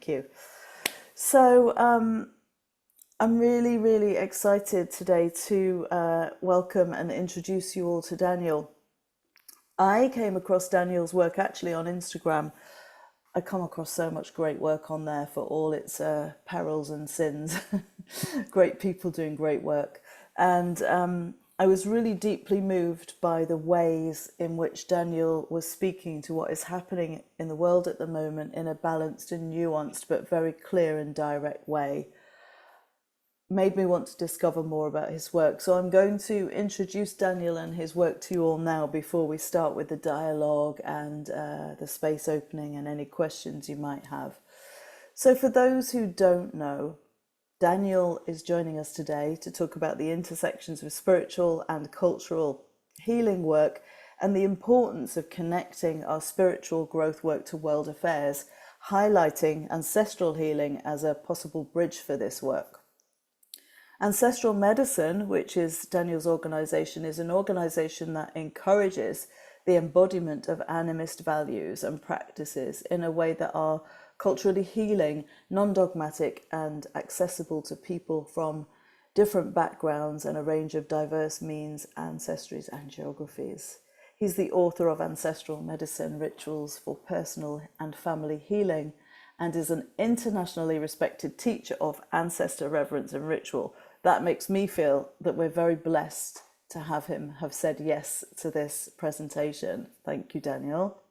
you. So, I'm really, really excited today to welcome and introduce you all to Daniel. I came across Daniel's work actually on Instagram. I come across so much great work on there for all its perils and sins. Great people doing great work. And I was really deeply moved by the ways in which Daniel was speaking to what is happening in the world at the moment in a balanced and nuanced but very clear and direct way. Made me want to discover more about his work. So I'm going to introduce Daniel and his work to you all now before we start with the dialogue and the space opening and any questions you might have. So for those who don't know, Daniel is joining us today to talk about the intersections of spiritual and cultural healing work and the importance of connecting our spiritual growth work to world affairs, highlighting ancestral healing as a possible bridge for this work. Ancestral Medicine, which is Daniel's organization, is an organization that encourages the embodiment of animist values and practices in a way that are culturally healing, non-dogmatic, and accessible to people from different backgrounds and a range of diverse means, ancestries, and geographies. He's the author of Ancestral Medicine, Rituals for Personal and Family Healing, and is an internationally respected teacher of ancestor reverence and ritual. That makes me feel that we're very blessed to have him have said yes to this presentation. Thank you, Daniel.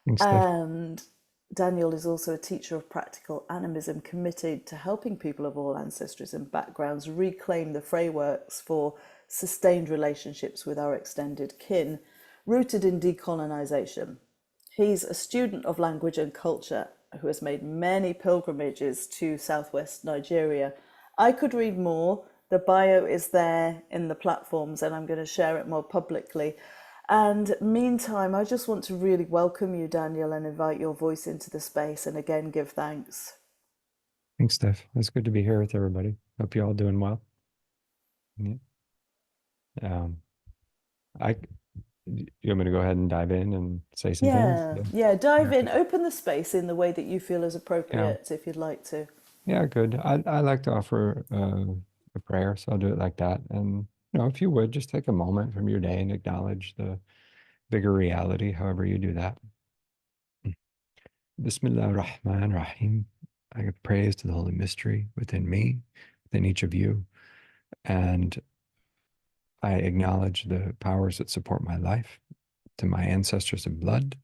Thanks, Steph. And Daniel is also a teacher of practical animism committed to helping people of all ancestries and backgrounds reclaim the frameworks for sustained relationships with our extended kin, rooted in decolonization. He's a student of language and culture who has made many pilgrimages to southwest Nigeria. I could read more. The bio is there in the platforms and I'm going to share it more publicly. And meantime, I just want to really welcome you, Daniel, and invite your voice into the space and again give thanks. Thanks, Steph. It's good to be here with everybody. Hope you're all doing well. Yeah. Um, I you want me to go ahead and dive in and say some things? Yeah, dive Yeah. in, open the space in the way that you feel is Yeah. appropriate if you'd like to. Yeah, good. I like to offer a prayer, so I'll do it like that. And if you would just take a moment from your day and acknowledge the bigger reality, however you do that. Bismillah ar-Rahman ar-Rahim. I give praise to the holy mystery within me, within each of you, and I acknowledge the powers that support my life, to my ancestors of blood,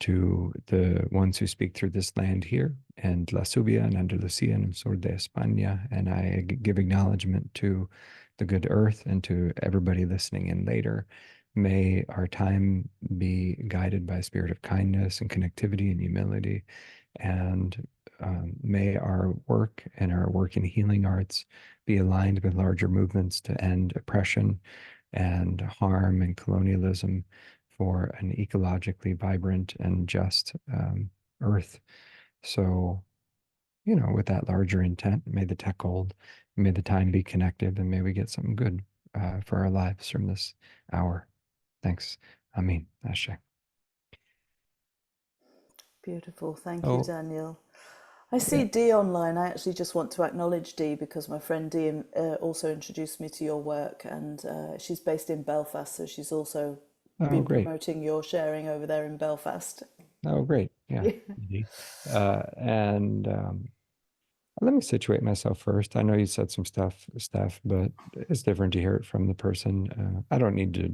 to the ones who speak through this land here, and La Subia and Andalusia and Sur de España, and I give acknowledgement to the good earth and to everybody listening in later. May our time be guided by a spirit of kindness and connectivity and humility, and may our work and our work in healing arts be aligned with larger movements to end oppression and harm and colonialism for an ecologically vibrant and just earth. So, with that larger intent, may the tech hold, may the time be connected, and may we get something good for our lives from this hour. Thanks. Amin. Ashe. Beautiful. Thank you, Oh, Daniel. I see yeah. Dee online. I actually just want to acknowledge Dee because my friend Dee also introduced me to your work, and she's based in Belfast, so she's also Oh, been great. promoting your sharing over there in Belfast. Oh, great. Yeah. Indeed. And let me situate myself first. I know you said some stuff, Steph, but it's different to hear it from the person. I don't need to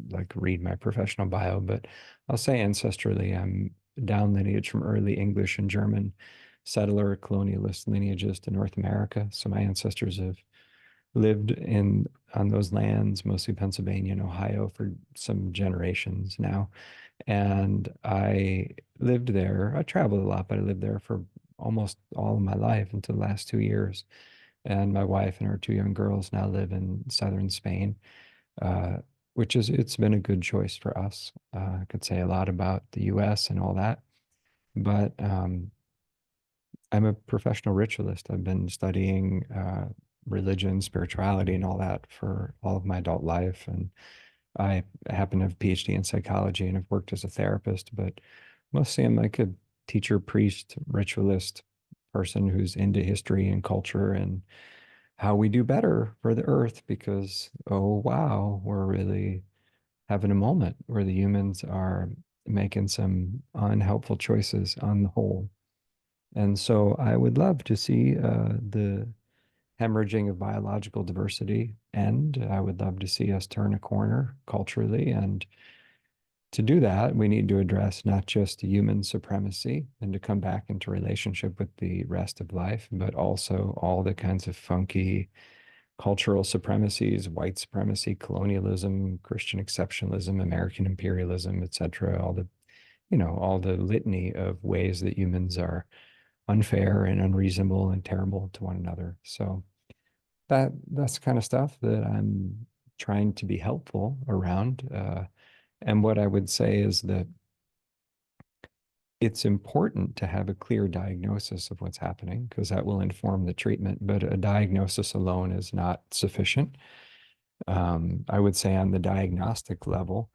like read my professional bio, but I'll say ancestrally, I'm down lineage from early English and German settler colonialist lineages to North America. So my ancestors have lived in on those lands, mostly Pennsylvania and Ohio, for some generations now. And I lived there. I traveled a lot, but I lived there for almost all of my life until the last 2 years. And my wife and our two young girls now live in southern Spain, uh, it's been a good choice for us. I could say a lot about the US and all that, but I'm a professional ritualist. I've been studying religion, spirituality, and all that for all of my adult life. And I happen to have a PhD in psychology and have worked as a therapist, but mostly I'm like a teacher, priest, ritualist person who's into history and culture and how we do better for the earth because, oh, wow, we're really having a moment where the humans are making some unhelpful choices on the whole. And so I would love to see the hemorrhaging of biological diversity end. I would love to see us turn a corner culturally. And to do that, we need to address not just human supremacy and to come back into relationship with the rest of life, but also all the kinds of funky cultural supremacies, white supremacy, colonialism, Christian exceptionalism, American imperialism, etc. All the, all the litany of ways that humans are unfair and unreasonable and terrible to one another. So that's the kind of stuff that I'm trying to be helpful around. And what I would say is that it's important to have a clear diagnosis of what's happening because that will inform the treatment. But a diagnosis alone is not sufficient. I would say on the diagnostic level,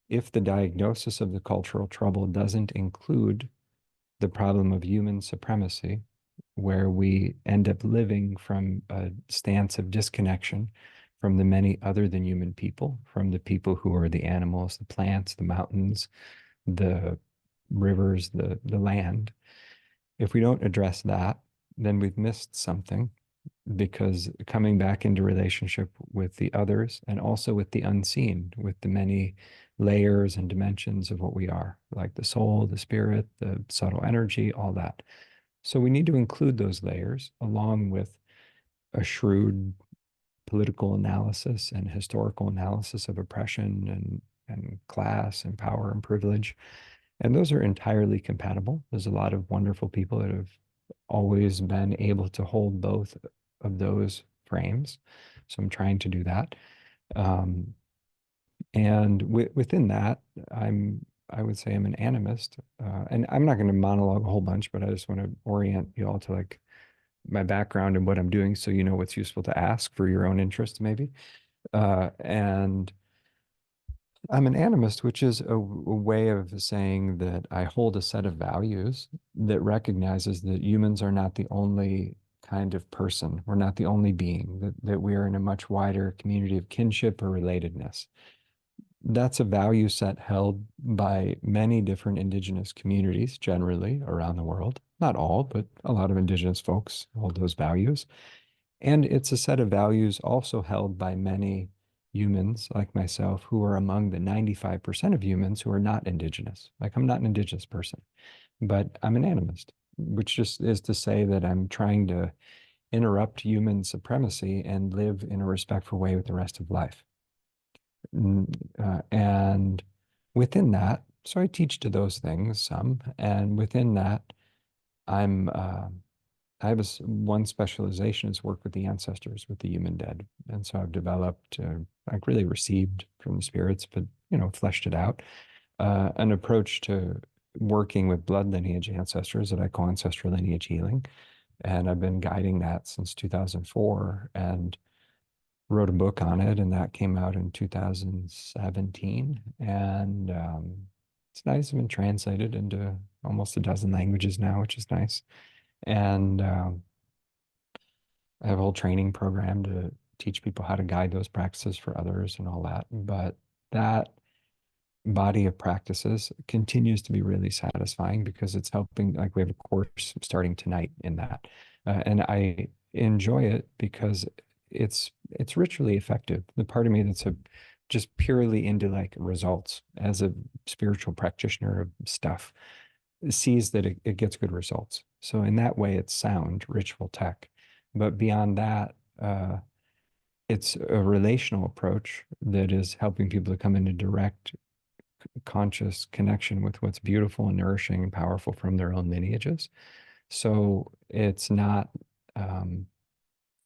if the diagnosis of the cultural trouble doesn't include the problem of human supremacy, where we end up living from a stance of disconnection from the many other than human people, from the people who are the animals, the plants, the mountains, the rivers, the land. If we don't address that, then we've missed something because coming back into relationship with the others and also with the unseen, with the many layers and dimensions of what we are, like the soul, the spirit, the subtle energy, all that. So we need to include those layers along with a shrewd political analysis and historical analysis of oppression and class and power and privilege. And those are entirely compatible. There's a lot of wonderful people that have always been able to hold both of those frames. So I'm trying to do that. Um, and within that, I would say I'm an animist. And I'm not going to monologue a whole bunch, but I just want to orient you all to like my background and what I'm doing so you know what's useful to ask for your own interest, maybe. And I'm an animist, which is a way of saying that I hold a set of values that recognizes that humans are not the only kind of person. We're not the only being, that we are in a much wider community of kinship or relatedness. That's a value set held by many different indigenous communities generally around the world. Not all, but a lot of indigenous folks hold those values. And it's a set of values also held by many humans like myself who are among the 95% of humans who are not indigenous. Like I'm not an indigenous person, but I'm an animist, which just is to say that I'm trying to interrupt human supremacy and live in a respectful way with the rest of life. And within that, so I teach to those things some, and within that, I'm I have one specialization is work with the ancestors, with the human dead, and so I've developed, like really received from the spirits, but fleshed it out, an approach to working with blood lineage ancestors that I call ancestral lineage healing, and I've been guiding that since 2004, and wrote a book on it, and that came out in 2017, and it's nice. It's been translated into almost a dozen languages now, which is nice, and I have a whole training program to teach people how to guide those practices for others and all that. But that body of practices continues to be really satisfying because it's helping. Like we have a course starting tonight in that, and I enjoy it because it's ritually effective. The part of me that's just purely into like results as a spiritual practitioner of stuff sees that it gets good results. So in that way, it's sound ritual tech. But beyond that, it's a relational approach that is helping people to come into direct conscious connection with what's beautiful and nourishing and powerful from their own lineages. So it's not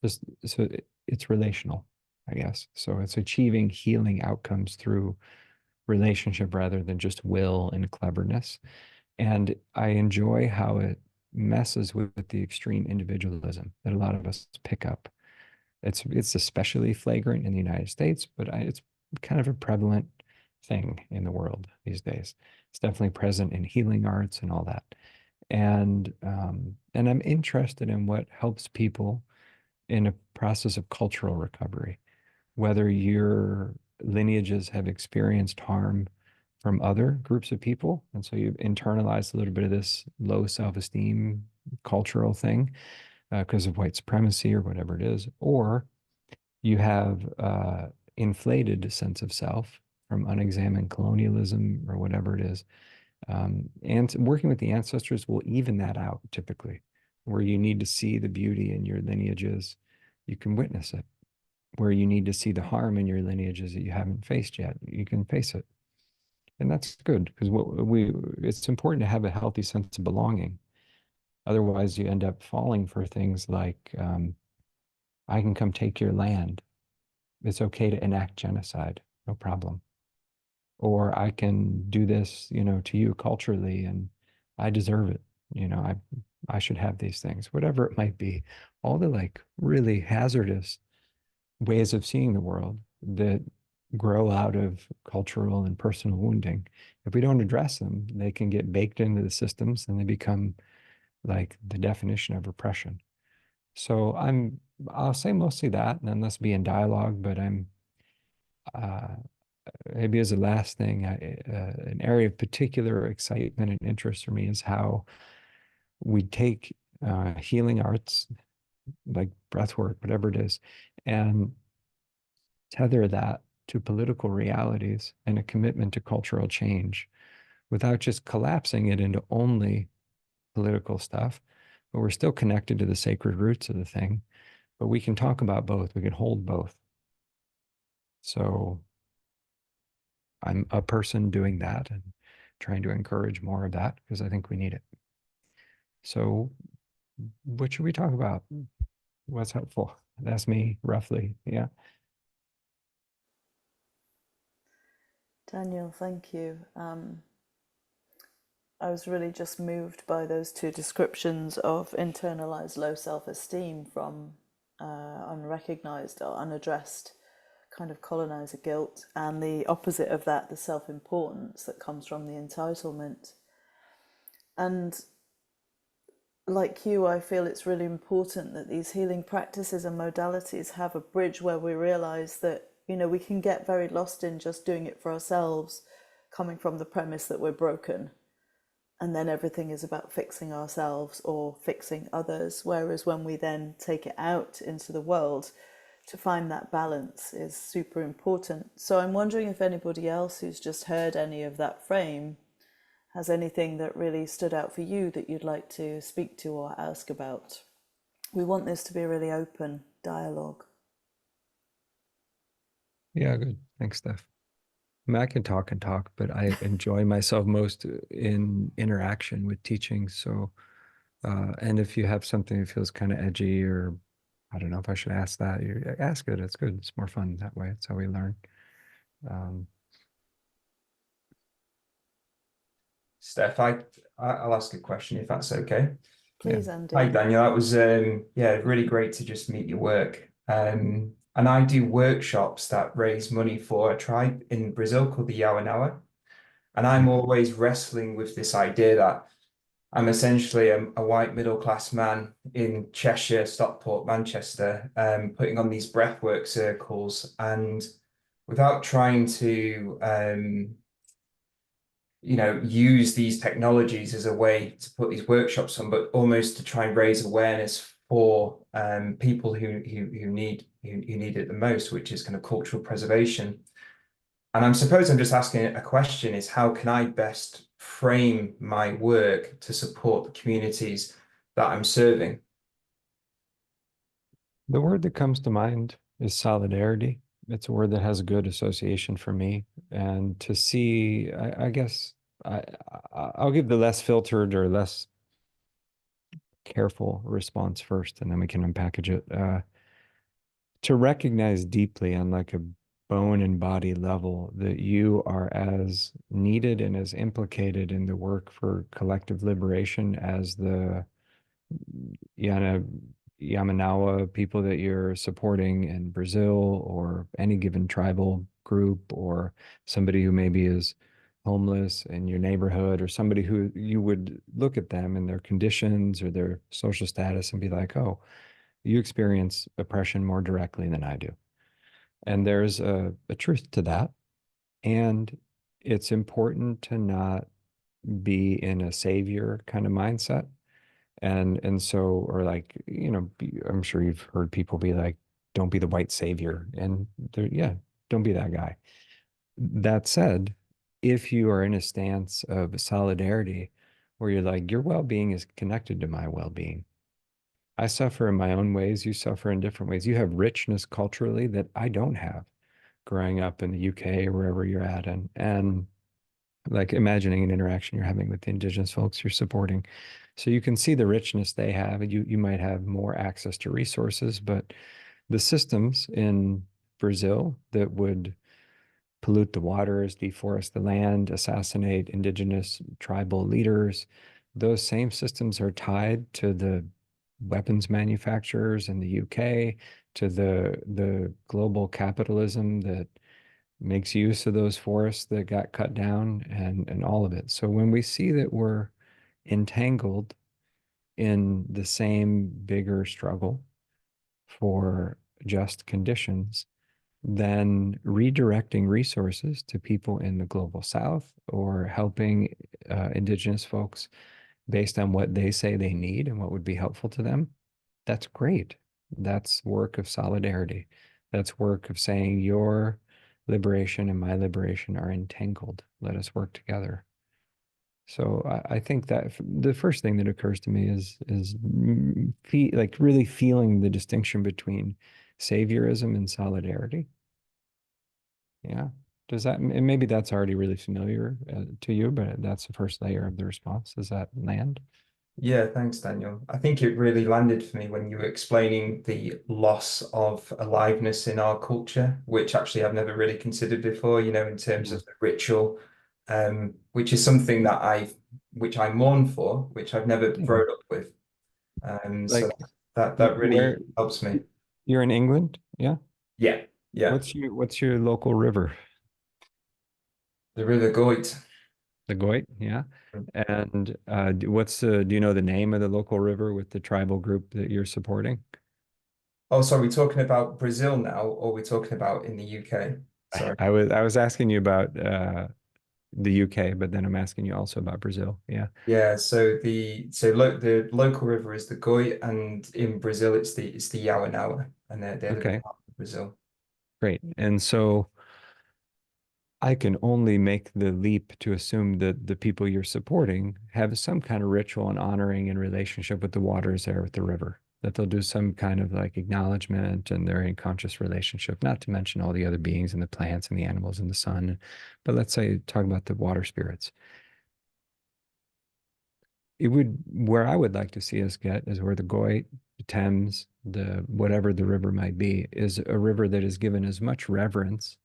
just so it's relational, I guess. So it's achieving healing outcomes through relationship rather than just will and cleverness. And I enjoy how it messes with the extreme individualism that a lot of us pick up. It's especially flagrant in the United States, but it's kind of a prevalent thing in the world these days. It's definitely present in healing arts and all that. And I'm interested in what helps people in a process of cultural recovery, whether your lineages have experienced harm from other groups of people, and so you've internalized a little bit of this low self-esteem cultural thing because of white supremacy or whatever it is, or you have inflated sense of self from unexamined colonialism or whatever it is. And working with the ancestors will even that out typically, where you need to see the beauty in your lineages, you can witness it. Where you need to see the harm in your lineages that you haven't faced yet, you can face it. And that's good because it's important to have a healthy sense of belonging. Otherwise, you end up falling for things like, I can come take your land. It's okay to enact genocide, no problem. Or I can do this, to you culturally, and I deserve it. I should have these things, whatever it might be. All the like really hazardous ways of seeing the world that grow out of cultural and personal wounding. If we don't address them, they can get baked into the systems and they become like the definition of repression. So I'll say mostly that, and then let's be in dialogue. But uh, maybe as a last thing, an area of particular excitement and interest for me is how we take healing arts like breathwork, whatever it is, and tether that to political realities and a commitment to cultural change without just collapsing it into only political stuff. But we're still connected to the sacred roots of the thing. But we can talk about both, we can hold both. So I'm a person doing that and trying to encourage more of that because I think we need it. So, what should we talk about? What's helpful? That's me, roughly. Yeah. Daniel, thank you. I was really just moved by those two descriptions of internalized low self-esteem from unrecognized or unaddressed kind of colonizer guilt, and the opposite of that, the self-importance that comes from the entitlement. And like you, I feel it's really important that these healing practices and modalities have a bridge where we realize that, we can get very lost in just doing it for ourselves, coming from the premise that we're broken. And then everything is about fixing ourselves or fixing others. Whereas when we then take it out into the world, to find that balance is super important. So I'm wondering if anybody else who's just heard any of that frame has anything that really stood out for you that you'd like to speak to or ask about. We want this to be a really open dialogue. Yeah, good. Thanks, Steph. I mean, I can talk and talk, but I enjoy myself most in interaction with teaching. So, and if you have something that feels kind of edgy, or I don't know if I should ask that, you ask it. It's good. It's more fun that way. It's how we learn. Um, Steph, I'll ask a question if that's okay. yeah. Please, Hi, Andy. Daniel. That was yeah, really great to just meet your work. And I do workshops that raise money for a tribe in Brazil called the Yawanawa. And I'm Mhm. always wrestling with this idea that I'm essentially a white middle class man in Cheshire, Stockport, Manchester, putting on these breathwork circles, and without trying to use these technologies as a way to put these workshops on, but almost to try and raise awareness for people who need it the most, which is kind of cultural preservation. And I'm just asking a question: is how can I best frame my work to support the communities that I'm serving? The word that comes to mind is solidarity. It's a word that has a good association for me. And to see, I guess I, I'll give the less filtered or less careful response first, and then we can unpackage it. To recognize deeply on like a bone and body level that you are as needed and as implicated in the work for collective liberation as the Yana Yamanawa people that you're supporting in Brazil, or any given tribal group, or somebody who maybe is homeless in your neighborhood, or somebody who you would look at them and their conditions or their social status and be like, oh, you experience oppression more directly than I do. And there's a truth to that. And it's important to not be in a savior kind of mindset. And so, or like, I'm sure you've heard people be like, don't be the white savior. And yeah, don't be that guy. That said, if you are in a stance of solidarity where you're like, your well-being is connected to my well-being. I suffer in my own ways, you suffer in different ways. You have richness culturally that I don't have growing up in the UK or wherever you're at. And like imagining an interaction you're having with the indigenous folks you're supporting. So you can see the richness they have, and you might have more access to resources, but the systems in Brazil that would pollute the waters, deforest the land, assassinate indigenous tribal leaders, those same systems are tied to the weapons manufacturers in the UK, to the global capitalism that makes use of those forests that got cut down, and all of it. So when we see that we're entangled in the same bigger struggle for just conditions, then redirecting resources to people in the global south or helping indigenous folks based on what they say they need and what would be helpful to them, that's great. That's work of solidarity. That's work of saying your liberation and my liberation are entangled. Let us work together. So I think that the first thing that occurs to me is like really feeling the distinction between saviorism and solidarity. Yeah. Does that, and maybe that's already really familiar to you, but that's the first layer of the response. Does that land? Yeah, thanks, Daniel. I think it really landed for me when you were explaining the loss of aliveness in our culture, which actually I've never really considered before, in terms Yeah. of the ritual, which is something that which I mourn for, which I've never Yeah. grown up with. So Like that really where helps me. you're in England, yeah? Yeah, yeah. What's your local river? The River Goit. The Goit, yeah. And do you know the name of the local river with the tribal group that you're supporting? Oh, sorry, we're talking about Brazil now, or we're talking about in the UK? Sorry. I was asking you about the UK, but then I'm asking you also about Brazil. Yeah. Yeah, so the local river is the Goit, and in Brazil it's the Yawanawa, and they're the Okay, part of Brazil. great. And so I can only make the leap to assume that the people you're supporting have some kind of ritual and honoring and relationship with the waters there with the river, that they'll do some kind of like acknowledgement and their in conscious relationship, not to mention all the other beings and the plants and the animals and the sun. But let's say, talk about the water spirits. Where I would like to see us get is where the Goit, the Thames, the whatever the river might be, is a river that is given as much reverence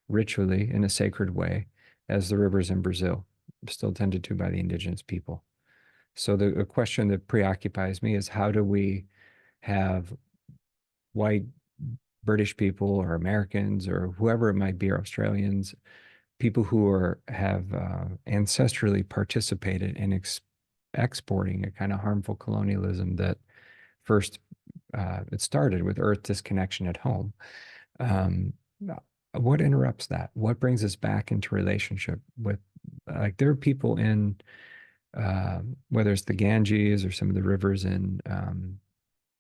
ritually in a sacred way as the rivers in Brazil, still tended to by the indigenous people. So the question that preoccupies me is, how do we have white British people or Americans or whoever it might be, or Australians, people who have ancestrally participated in exporting a kind of harmful colonialism that first it started with Earth disconnection at home. Um, what interrupts that? What brings us back into relationship with, like, there are people in, whether it's the Ganges or some of the rivers in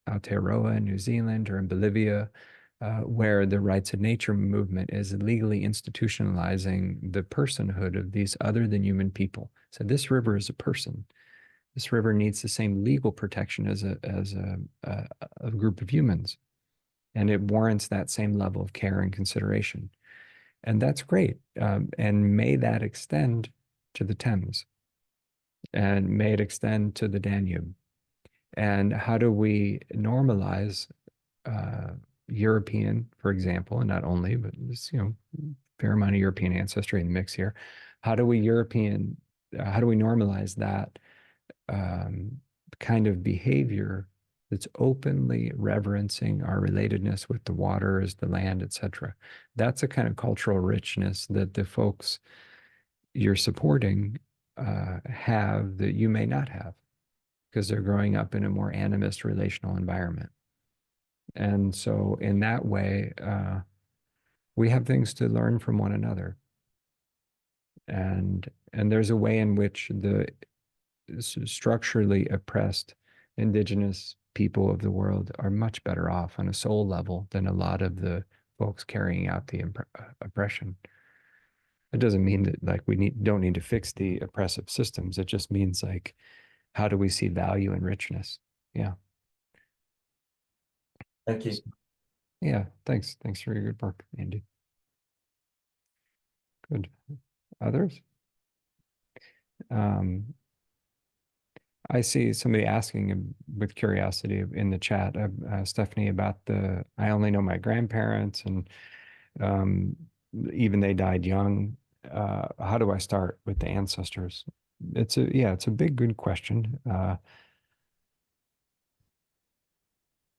Aotearoa in New Zealand or in Bolivia, where the rights of nature movement is legally institutionalizing the personhood of these other than human people. So this river is a person. This river needs the same legal protection as a group of humans, and it warrants that same level of care and consideration. And that's great. And may that extend to the Thames, and may it extend to the Danube. And how do we normalize uh, European, for example, and not only, but this, fair amount of European ancestry in the mix here. How do we normalize that um, kind of behavior that's openly reverencing our relatedness with the waters, the land, etc. That's a kind of cultural richness that the folks you're supporting have that you may not have because they're growing up in a more animist relational environment. And so, in that way, we have things to learn from one another. And there's a way in which the structurally oppressed indigenous people of the world are much better off on a soul level than a lot of the folks carrying out the oppression. It doesn't mean that like we don't need to fix the oppressive systems. It just means like how do we see value and richness? Yeah. Thank you. Yeah. Thanks. Thanks for your good work, Andy. Good. Others? I see somebody asking with curiosity in the chat, Stephanie, about I only know my grandparents and um, even they died young. How do I start with the ancestors? It's a big, good question.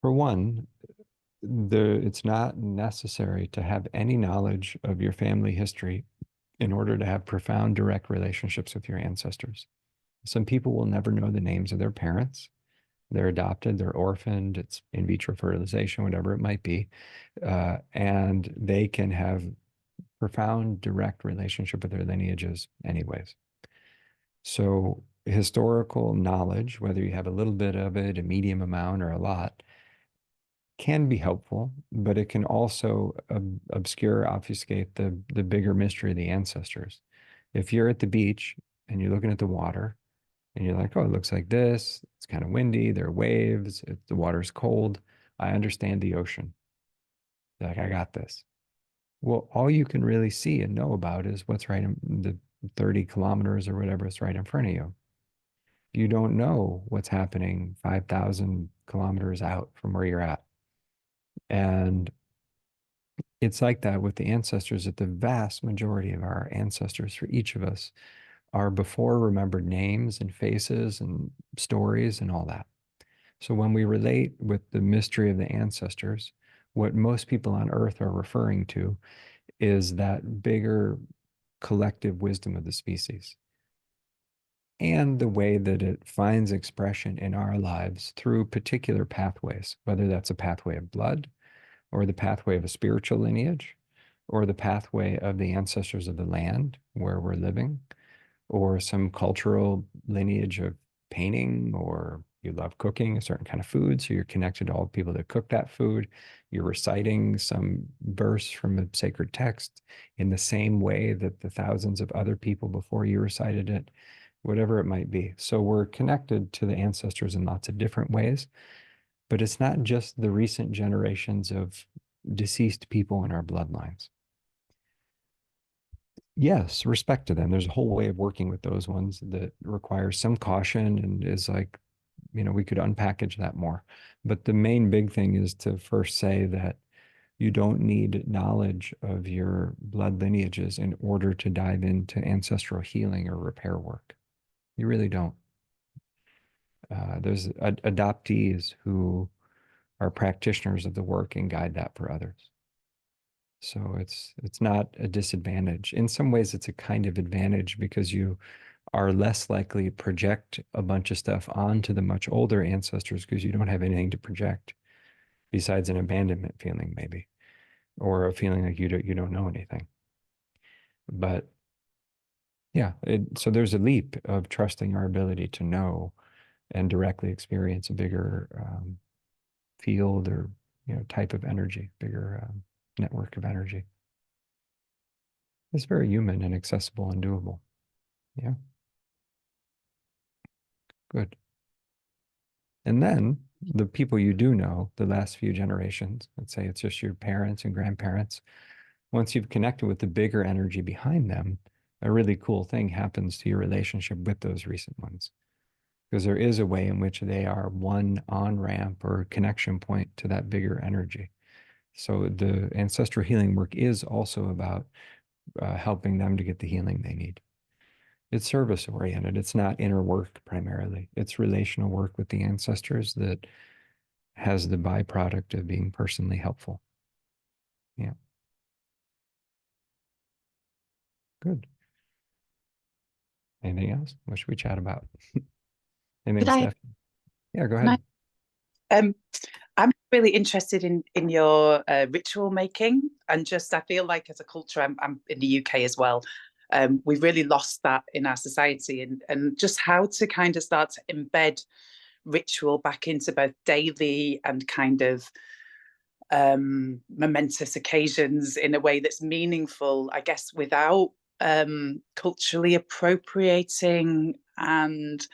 For one, it's not necessary to have any knowledge of your family history in order to have profound, direct relationships with your ancestors. Some people will never know the names of their parents. They're adopted, they're orphaned, it's in vitro fertilization, whatever it might be. And they can have profound, direct relationship with their lineages anyways. So historical knowledge, whether you have a little bit of it, a medium amount, or a lot, can be helpful, but it can also obscure, obfuscate the bigger mystery of the ancestors. If you're at the beach and you're looking at the water and you're like, oh, it looks like this, it's kind of windy, there are waves, the water's cold, I understand the ocean. Like, I got this. Well, all you can really see and know about is what's right in the 30 kilometers or whatever is right in front of you. You don't know what's happening 5,000 kilometers out from where you're at. And it's like that with the ancestors, that the vast majority of our ancestors for each of us are before remembered names and faces and stories and all that. So when we relate with the mystery of the ancestors, what most people on earth are referring to is that bigger collective wisdom of the species and the way that it finds expression in our lives through particular pathways, whether that's a pathway of blood or the pathway of a spiritual lineage or the pathway of the ancestors of the land where we're living, or some cultural lineage of painting, or you love cooking a certain kind of food, so you're connected to all the people that cook that food. You're reciting some verse from a sacred text in the same way that the thousands of other people before you recited it, whatever it might be. So we're connected to the ancestors in lots of different ways, but it's not just the recent generations of deceased people in our bloodlines. Yes, respect to them. There's a whole way of working with those ones that requires some caution and is like, we could unpackage that more. But the main big thing is to first say that you don't need knowledge of your blood lineages in order to dive into ancestral healing or repair work. You really don't. There's adoptees who are practitioners of the work and guide that for others. So it's not a disadvantage. In some ways, it's a kind of advantage because you are less likely to project a bunch of stuff onto the much older ancestors because you don't have anything to project besides an abandonment feeling, maybe, or a feeling like you don't know anything. But yeah, so there's a leap of trusting our ability to know and directly experience a bigger field or type of energy, bigger network of energy. It's very human and accessible and doable. Yeah. Good. And then the people you do know, the last few generations, let's say it's just your parents and grandparents, once you've connected with the bigger energy behind them, a really cool thing happens to your relationship with those recent ones. Because there is a way in which they are one on-ramp or connection point to that bigger energy. So the ancestral healing work is also about helping them to get the healing they need. It's service oriented. It's not inner work primarily. It's relational work with the ancestors that has the byproduct of being personally helpful. Yeah. Good. Anything else? What should we chat about? Anything, Could I, Steph? Yeah, go can ahead. I'm really interested in your ritual making, and just I feel like as a culture, I'm in the UK as well. We've really lost that in our society, and just how to kind of start to embed ritual back into both daily and kind of momentous occasions in a way that's meaningful, I guess, without culturally appropriating and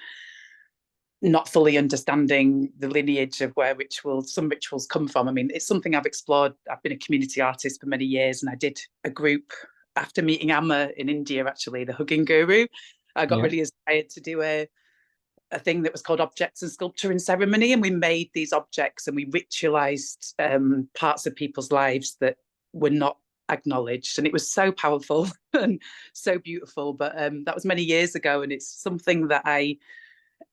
not fully understanding the lineage of where some rituals come from. I mean, it's something I've explored. I've been a community artist for many years, and I did a group after meeting Amma in India, actually, the hugging guru. I got Yeah. really inspired to do a thing that was called Objects and Sculpture and Ceremony, and we made these objects and we ritualized parts of people's lives that were not acknowledged, and it was so powerful and so beautiful. But that was many years ago, and it's something that I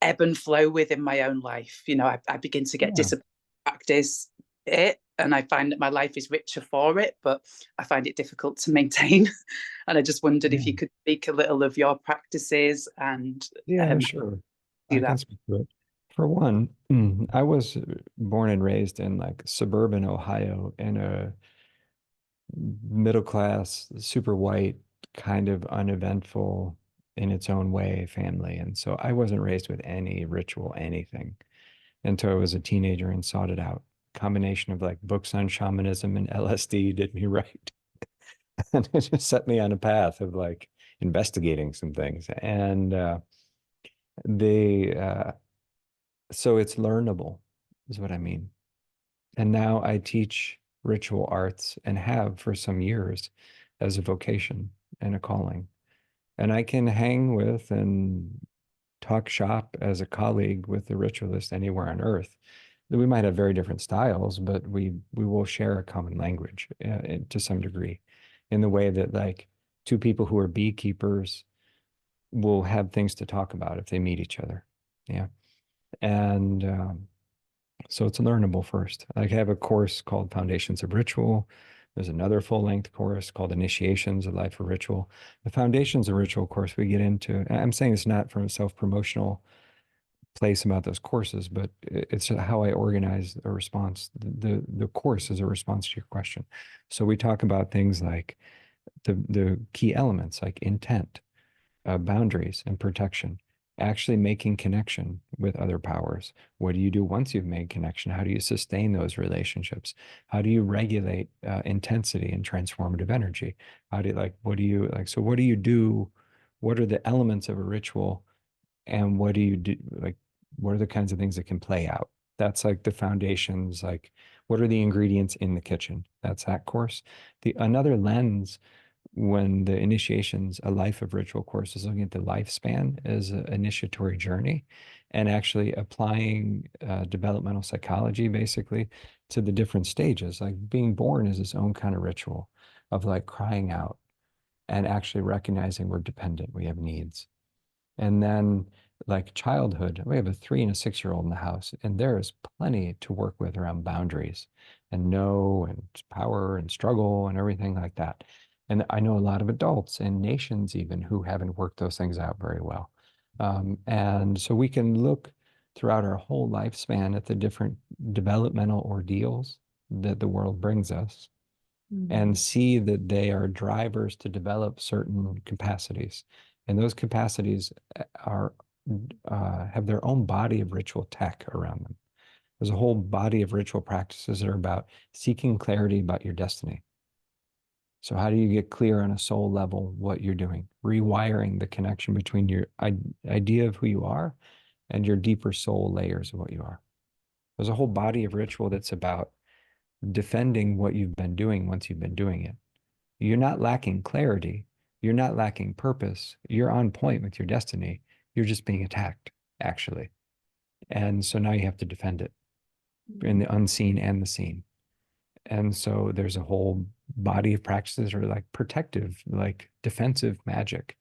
ebb and flow with in my own life. You know, I begin to get disciplined, practice it, and I find that my life is richer for it, but I find it difficult to maintain. And I just wondered if you could speak a little of your practices and Sure. do I that. can speak to it. For one, I was born and raised in like suburban Ohio in a middle class, super white, kind of uneventful in its own way family. And so I wasn't raised with any ritual, anything until I was a teenager and sought it out. Combination of like books on shamanism and LSD did me right. And it just set me on a path of like investigating some things. And the so it's learnable, is what I mean. And now I teach ritual arts and have for some years as a vocation and a calling. And I can hang with and talk shop as a colleague with the ritualist anywhere on earth. We might have very different styles, but we will share a common language to some degree, in the way that like two people who are beekeepers will have things to talk about if they meet each other. Yeah. And so it's learnable first. Like I have a course called Foundations of Ritual. There's another full-length course called Initiations, A Life of Ritual. The Foundations of Ritual course we get into, I'm saying it's not from a self-promotional place about those courses, but it's how I organize a response. The course is a response to your question. So we talk about things like the key elements like intent, boundaries and protection, actually making connection with other powers. What do you do once you've made connection? How do you sustain those relationships? How do you regulate intensity and transformative energy? How do you like, what do you like? So what do you do? What are the elements of a ritual? And what do you do? Like, what are the kinds of things that can play out? That's like the foundations, like what are the ingredients in the kitchen? That's that course. The another lens when the initiations, a life of ritual course is looking at the lifespan as an initiatory journey and actually applying developmental psychology basically to the different stages. Like being born is its own kind of ritual of like crying out and actually recognizing we're dependent, we have needs. And then like childhood, we have a 3 and a 6-year-old in the house, and there is plenty to work with around boundaries and no and power and struggle and everything like that. And I know a lot of adults and nations even who haven't worked those things out very well. And so we can look throughout our whole lifespan at the different developmental ordeals that the world brings us and see that they are drivers to develop certain capacities. And those capacities are have their own body of ritual tech around them. There's a whole body of ritual practices that are about seeking clarity about your destiny. So how do you get clear on a soul level what you're doing? Rewiring the connection between your idea of who you are and your deeper soul layers of what you are. There's a whole body of ritual that's about defending what you've been doing once you've been doing it. You're not lacking clarity. You're not lacking purpose. You're on point with your destiny. You're just being attacked, actually. And so now you have to defend it in the unseen and the seen. And so there's a whole body of practices or like protective, like defensive magic.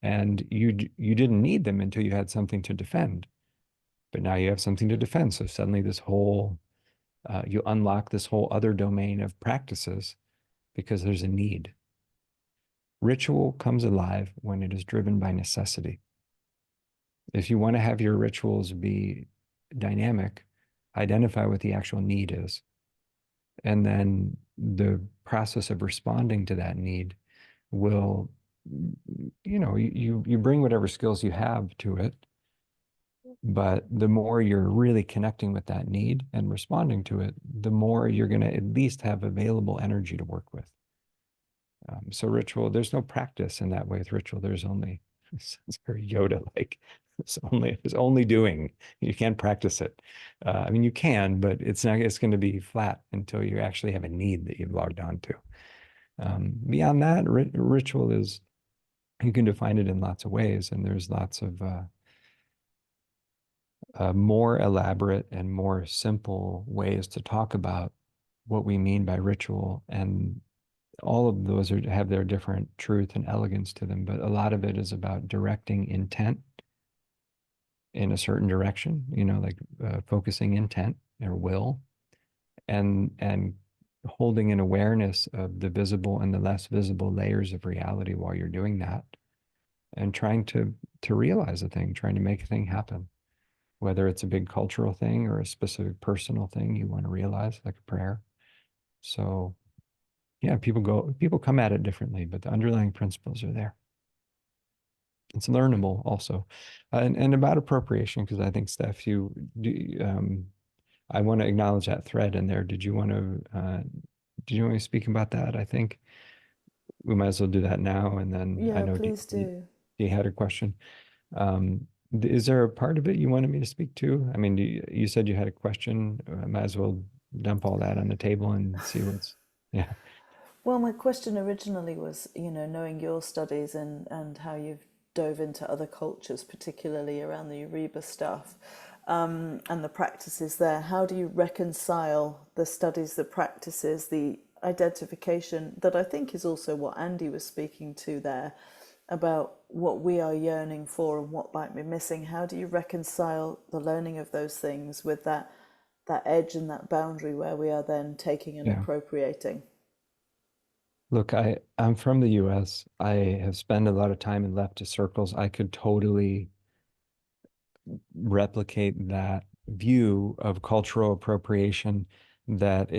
And you didn't need them until you had something to defend. But now you have something to defend. So suddenly this whole, you unlock this whole other domain of practices because there's a need. Ritual comes alive when it is driven by necessity. If you want to have your rituals be dynamic, identify what the actual need is. And then the process of responding to that need will, you bring whatever skills you have to it, but the more you're really connecting with that need and responding to it, the more you're going to at least have available energy to work with. So ritual, there's no practice in that way with ritual. There's only, it's very Yoda-like. It's only doing. You can't practice it. I mean, you can, but it's going to be flat until you actually have a need that you've logged on to. Beyond that, ritual is, you can define it in lots of ways, and there's lots of more elaborate and more simple ways to talk about what we mean by ritual. And all of those have their different truth and elegance to them, but a lot of it is about directing intent in a certain direction, like focusing intent or will, and holding an awareness of the visible and the less visible layers of reality while you're doing that, and trying to realize a thing, trying to make a thing happen, whether it's a big cultural thing or a specific personal thing you want to realize, like a prayer. So yeah, people come at it differently, but the underlying principles are there. It's learnable also. And about appropriation, because I think, Steph, I want to acknowledge that thread in there. Did you want to speak about that? I think we might as well do that now. And then I Yeah, know please do. Dee had a question. Is there a part of it you wanted me to speak to? I mean, you said you had a question. I might as well dump all that on the table and see yeah. Well, my question originally was, knowing your studies and how you've dove into other cultures, particularly around the Uriba stuff, and the practices there. How do you reconcile the studies, the practices, the identification that I think is also what Andy was speaking to there about what we are yearning for and what might be missing? How do you reconcile the learning of those things with that edge and that boundary where we are then taking and Yeah. appropriating? Look, I'm from the US. I have spent a lot of time in leftist circles. I could totally replicate that view of cultural appropriation that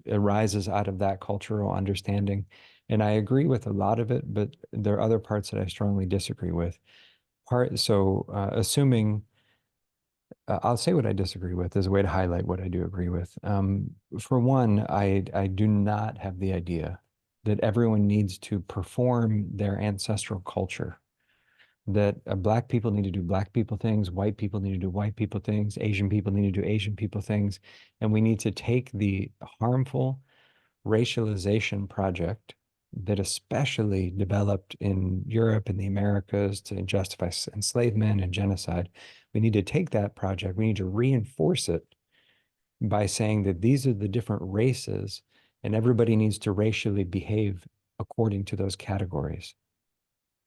arises out of that cultural understanding. And I agree with a lot of it, but there are other parts that I strongly disagree with. Assuming I'll say what I disagree with as a way to highlight what I do agree with. For one, I do not have the idea that everyone needs to perform their ancestral culture, that Black people need to do Black people things, white people need to do white people things, Asian people need to do Asian people things. And we need to take the harmful racialization project that especially developed in Europe and the Americas to justify enslavement and genocide. We need to take that project, we need to reinforce it by saying that these are the different races and everybody needs to racially behave according to those categories.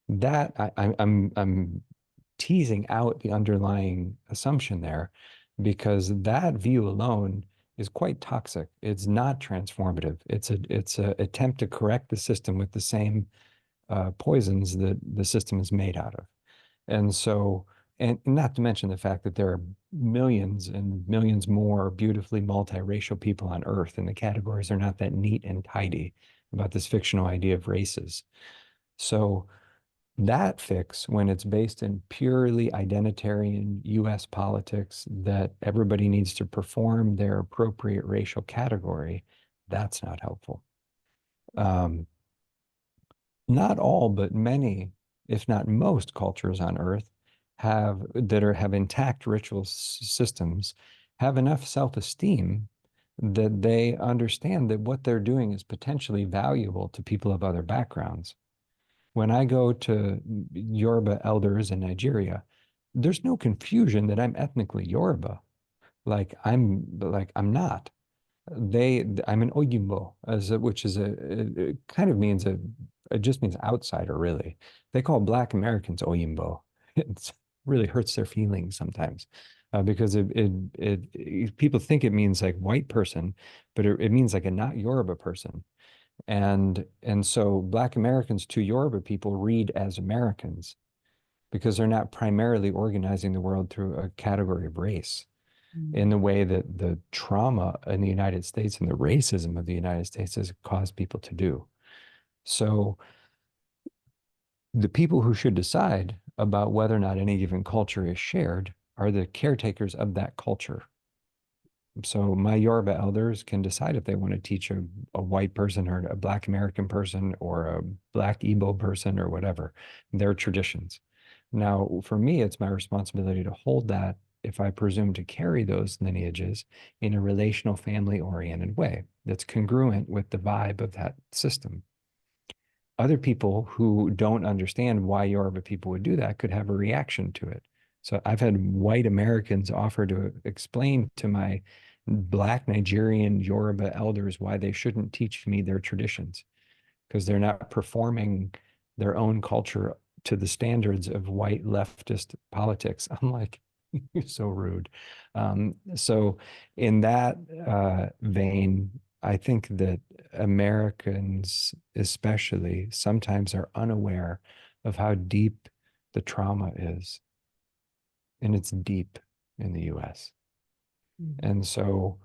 That I'm teasing out the underlying assumption there, because that view alone is quite toxic. It's not transformative. It's a attempt to correct the system with the same poisons that the system is made out of. And so, and not to mention the fact that there are millions and millions more beautifully multiracial people on Earth, and the categories are not that neat and tidy about this fictional idea of races. So that fix, when it's based in purely identitarian US politics that everybody needs to perform their appropriate racial category, that's not helpful. Not all, but many, if not most cultures on Earth have intact ritual systems, have enough self-esteem that they understand that what they're doing is potentially valuable to people of other backgrounds. When I go to Yoruba elders in Nigeria, there's no confusion that I'm ethnically Yoruba. I'm not. I'm an Oyimbo, which is it kind of means it just means outsider, really. They call Black Americans Oyimbo. It really hurts their feelings sometimes, because people think it means like white person, but it means like a not Yoruba person. And so Black Americans to Yoruba people read as Americans. because they're not primarily organizing the world through a category of race in the way that the trauma in the United States and the racism of the United States has caused people to do. So the people who should decide about whether or not any given culture is shared are the caretakers of that culture. So my Yoruba elders can decide if they want to teach a white person or a Black American person or a Black Igbo person or whatever, their traditions. Now, for me, it's my responsibility to hold that, if I presume to carry those lineages, in a relational, family-oriented way that's congruent with the vibe of that system. Other people who don't understand why Yoruba people would do that could have a reaction to it. So I've had white Americans offer to explain to my Black Nigerian Yoruba elders why they shouldn't teach me their traditions, because they're not performing their own culture to the standards of white leftist politics. I'm like, you're so rude. So in that vein, I think that Americans especially sometimes are unaware of how deep the trauma is. And it's deep in the US. And so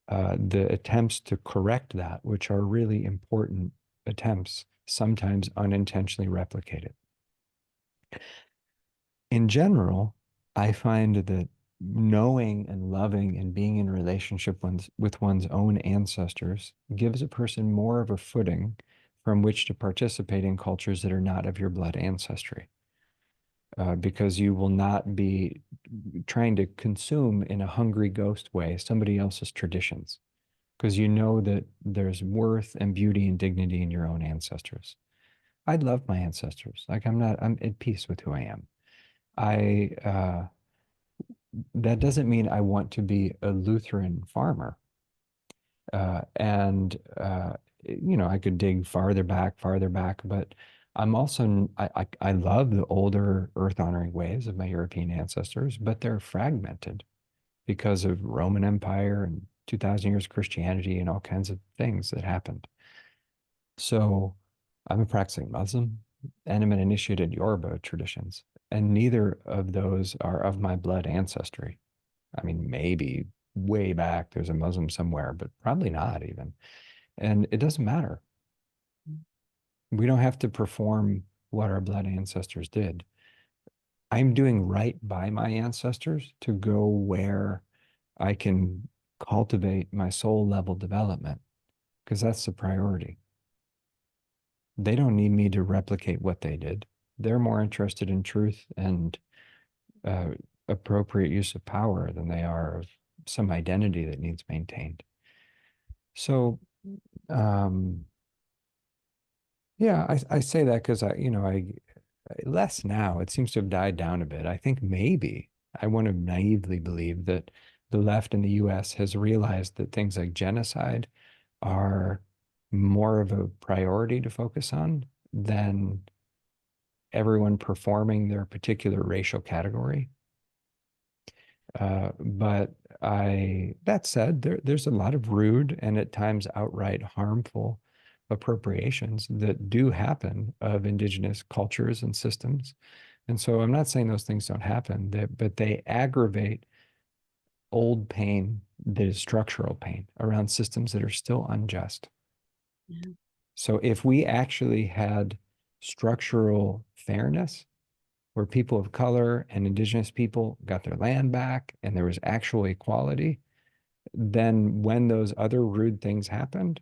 the attempts to correct that, which are really important attempts, sometimes unintentionally replicate it. In general, I find that knowing and loving and being in relationship with one's own ancestors gives a person more of a footing from which to participate in cultures that are not of your blood ancestry. Because you will not be trying to consume in a hungry ghost way somebody else's traditions, because you know that there's worth and beauty and dignity in your own ancestors. I love my ancestors. Like I'm at peace with who I am. That doesn't mean I want to be a Lutheran farmer. I could dig farther back, but I'm also, I love the older earth honoring ways of my European ancestors, but they're fragmented because of Roman Empire and 2000 years of Christianity and all kinds of things that happened. So I'm a practicing Muslim and I'm an initiated Yoruba traditions, and neither of those are of my blood ancestry. I mean, maybe way back there's a Muslim somewhere, but probably not even. And it doesn't matter. We don't have to perform what our blood ancestors did. I'm doing right by my ancestors to go where I can cultivate my soul level development, because that's the priority. They don't need me to replicate what they did. They're more interested in truth and appropriate use of power than they are of some identity that needs maintained. So, yeah, I say that because I less now. It seems to have died down a bit. I think maybe I want to naively believe that the left in the US has realized that things like genocide are more of a priority to focus on than everyone performing their particular racial category. But that said, there's a lot of rude and at times outright harmful appropriations that do happen of indigenous cultures and systems. And so I'm not saying those things don't happen, but they aggravate old pain that is structural pain around systems that are still unjust. Yeah. So if we actually had structural fairness, where people of color and indigenous people got their land back and there was actual equality, then when those other rude things happened,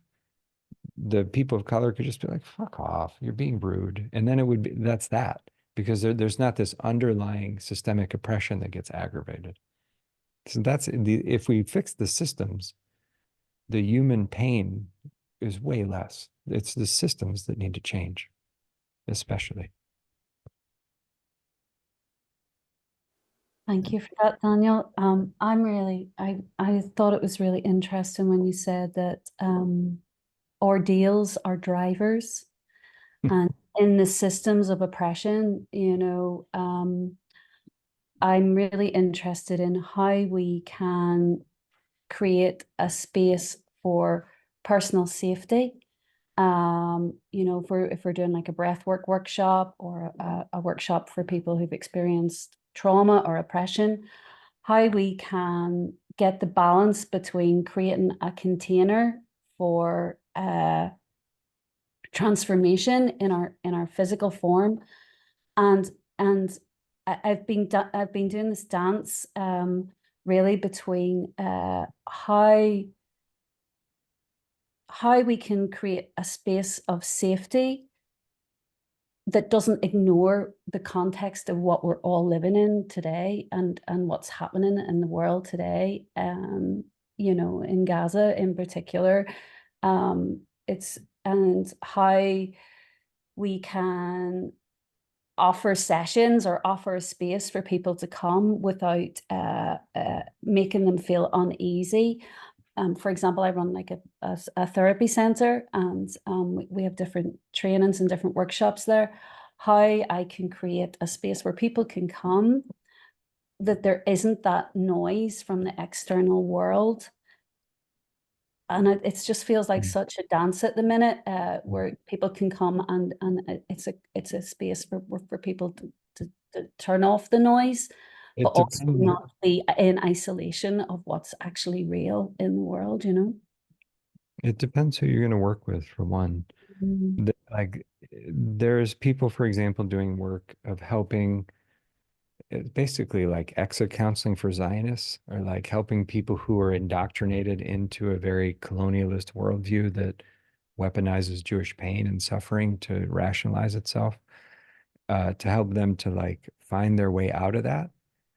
the people of color could just be like, fuck off, you're being rude. And then it would be, that's that, because there's not this underlying systemic oppression that gets aggravated. So if we fix the systems, the human pain is way less. It's the systems that need to change, especially. Thank you for that, Daniel. I thought it was really interesting when you said that ordeals are drivers, and in the systems of oppression, I'm really interested in how we can create a space for personal safety You know, if we're doing like a breathwork workshop or a workshop for people who've experienced trauma or oppression, how we can get the balance between creating a container for transformation in our physical form, and I've been doing this dance really between how we can create a space of safety that doesn't ignore the context of what we're all living in today and what's happening in the world today. You know, in Gaza in particular, it's and how we can offer sessions or offer a space for people to come without making them feel uneasy. For example, I run like a therapy center, and we have different trainings and different workshops there. How I can create a space where people can come, that there isn't that noise from the external world. And it just feels like such a dance at the minute, where people can come and it's a space for people to turn off the noise, but It also depends. not be in isolation of what's actually real in the world, you know? It depends who you're going to work with, for one. Like, there's people, for example, doing work of helping, basically like exit counseling for Zionists, or like helping people who are indoctrinated into a very colonialist worldview that weaponizes Jewish pain and suffering to rationalize itself, to help them to like find their way out of that.